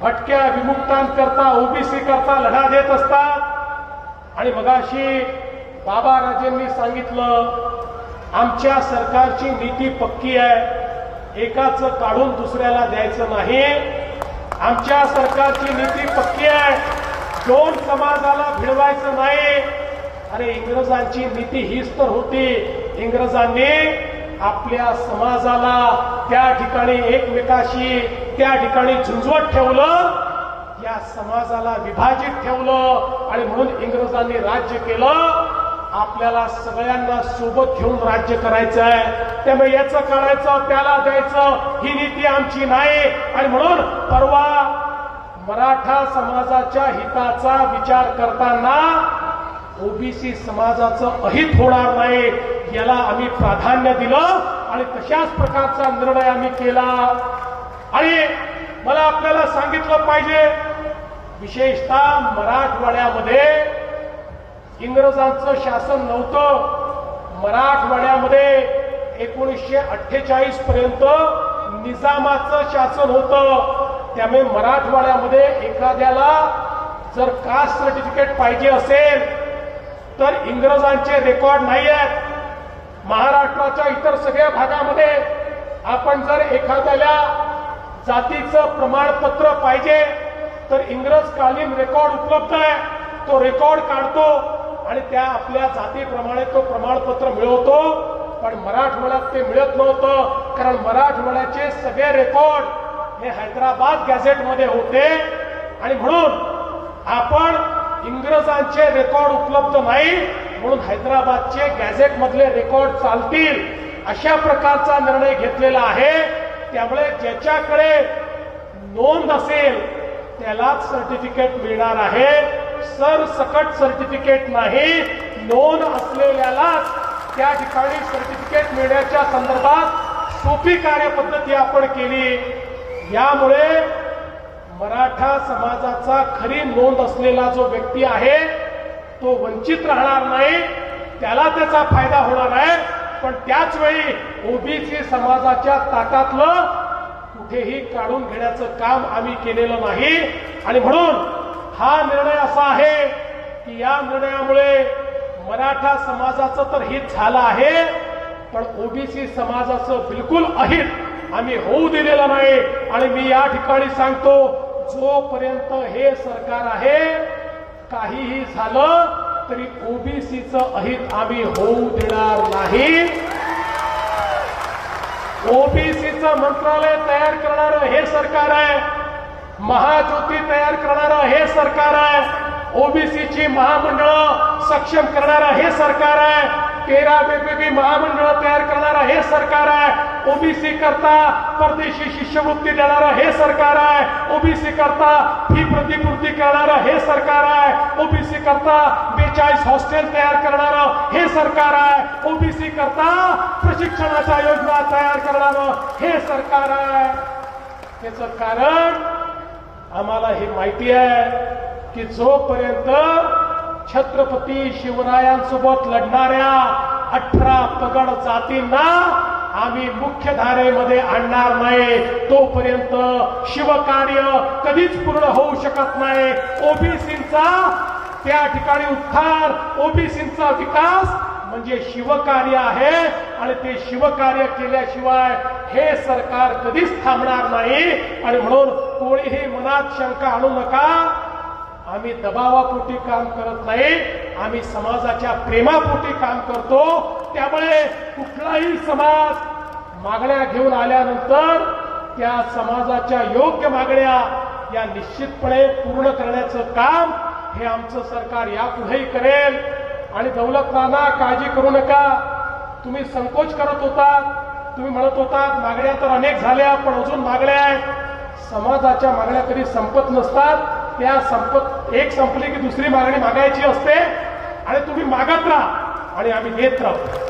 भटक्या विमुक्तांकरता ओबीसी करता लढा देत असतात। आणि मगाशी बाबा राजेंनी सांगितलं, आमच्या सरकारची नीती पक्की आहे, एकाच काढून दुसऱ्याला द्यायचं नाही। आमच्या सरकारची नीती पक्की आहे, दोन समाजाला भिडवायचं नाही। अरे इंग्रजांची नीती हीच तर होती, इंग्रजांनी आपल्या समाजाला त्या ठिकाणी एकमेकाशी त्या ठिकाणी झुंजवत ठेवलं, या समाजाला विभाजित ठेवलं आणि म्हणून इंग्रजांनी राज्य केलं। आपल्याला सगळ्यांना सोबत घेऊन राज्य करायचं आहे, त्यामुळे याचं करायचं त्याला द्यायचं ही नीती आमची नाही। आणि म्हणून परवा मराठा समाजाच्या हिताचा विचार करताना ओबीसी समाजाचं अहित होणार नाही याला आम्ही प्राधान्य दिलं आणि तशाच प्रकारचा निर्णय आम्ही केला। आणि मला आपल्याला सांगितलं पाहिजे, विशेषतः मराठवाड्यामध्ये इंग्रजांचं शासन नव्हतं। मराठवाड्यामध्ये 1948 पर्यंत निजामाचं शासन होतं। त्यामुळे मराठवाड्यामध्ये एखाद्याला जर कास्ट सर्टिफिकेट पाहिजे असेल तर इंग्रजांचे रेकॉर्ड नाही आहेत। महाराष्ट्राच्या इतर सगळ्या भागामध्ये आपण जर एखाद्याला जातीचं प्रमाणपत्र पाहिजे तर इंग्रजकालीन रेकॉर्ड उपलब्ध आहे, तो रेकॉर्ड काढतो आणि त्या आपल्या जातीप्रमाणे तो प्रमाणपत्र मिळवतो। पण मराठवाड्यात ते मिळत नव्हतं, कारण मराठवाड्याचे सगळे रेकॉर्ड हे हैदराबाद गॅझेटमध्ये होते आणि म्हणून आपण इंग्रजांचे रेकॉर्ड उपलब्ध नाही म्हणून हैदराबादचे गॅझेट मधले रेकॉर्ड चालतील अशा प्रकारचा निर्णय घेतलेला आहे। त्यामुळे ज्याच्याकडे नोंद असेल त्यालाच सर्टिफिकेट मिळणार आहे, सरसकट सर्टिफिकेट नाही। नोंद असलेल्यालाच त्या ठिकाणी सर्टिफिकेट मिळण्याच्या संदर्भात सोपी कार्यपद्धती आपण केली। यामुळे मराठा समाजाचा खरी नोंद असलेला जो व्यक्ती आहे तो वंचित राहणार नाही, त्याला त्याचा फायदा होणार आहे। पण त्याच वेळी ओबीसी समाजाच्या ताटातलं कुठेही काढून घेण्याचं काम आम्ही केलेलं नाही। आणि म्हणून हा निर्णय असा आहे की या निर्णयामुळे मराठा समाजाचं तर हित झालं आहे, पण ओबीसी समाजाचं बिलकुल अहित आम्ही होऊ दिलेलं नाही। आणि मी या ठिकाणी सांगतो, जोपर्यंत हे सरकार आहे काहीही झालं तरी ओबीसीचं अहित आम्ही होऊ देणार नाही। ओबीसीचं मंत्रालय तयार करणारं हे सरकार आहे, महाज्योती तयार करणारं हे सरकार आहे, ओबीसीची महामंडळं सक्षम करणारं हे सरकार आहे, 13 वेगवेगळी महामंडळं तयार करणारं हे सरकार आहे, ओबीसी करता परदेशी शिष्यवृत्ती देणारं हे सरकार आहे, ओबीसी करता फी प्रतिपूर्ती करणारं हे सरकार आहे, ओबीसी करता 42 हॉस्टेल तयार करणारं हे सरकार आहे, ओबीसी करता प्रशिक्षणाच्या योजना तयार करणारं हे सरकार आहे। याचं कारण आम्हाला हे माहिती आहे की जोपर्यंत छत्रपती शिवरायांसोबत लढणाऱ्या 18 पगड जातींना आम्ही मुख्य धारेमध्ये आणणार नाही तोपर्यंत शिवकार्य कधीच पूर्ण होऊ शकत नाही। ओबीसींचा त्या ठिकाणी उत्थान, ओबीसींचा विकास म्हणजे शिवकार्य आहे आणि ते शिवकार्य केल्याशिवाय हे सरकार कधीच थांबणार नाही। आणि म्हणून कोणीही मनात शंका आणू नका, आम्ही दबावापोटी काम करत नाही, आम्ही समाजाच्या प्रेमापोटी काम करतो। त्यामुळे कुठलाही समाज मागण्या घेऊन आल्यानंतर त्या समाजाच्या योग्य मागण्या या निश्चितपणे पूर्ण करण्याचं काम हे आमचं सरकार यापुढेही करेल। आणि दौलत नाना काळजी करू नका, तुम्ही संकोच करत होता, तुम्ही म्हणत होता मागण्या तर अनेक झाल्या पण अजून मागण्या आहेत। समाजाच्या मागण्या कधी संपत नसतात, त्या एक संपली की दुसरी मागणी मागायची असते आणि तुम्ही मागत राहा आणि आम्ही देत राहू।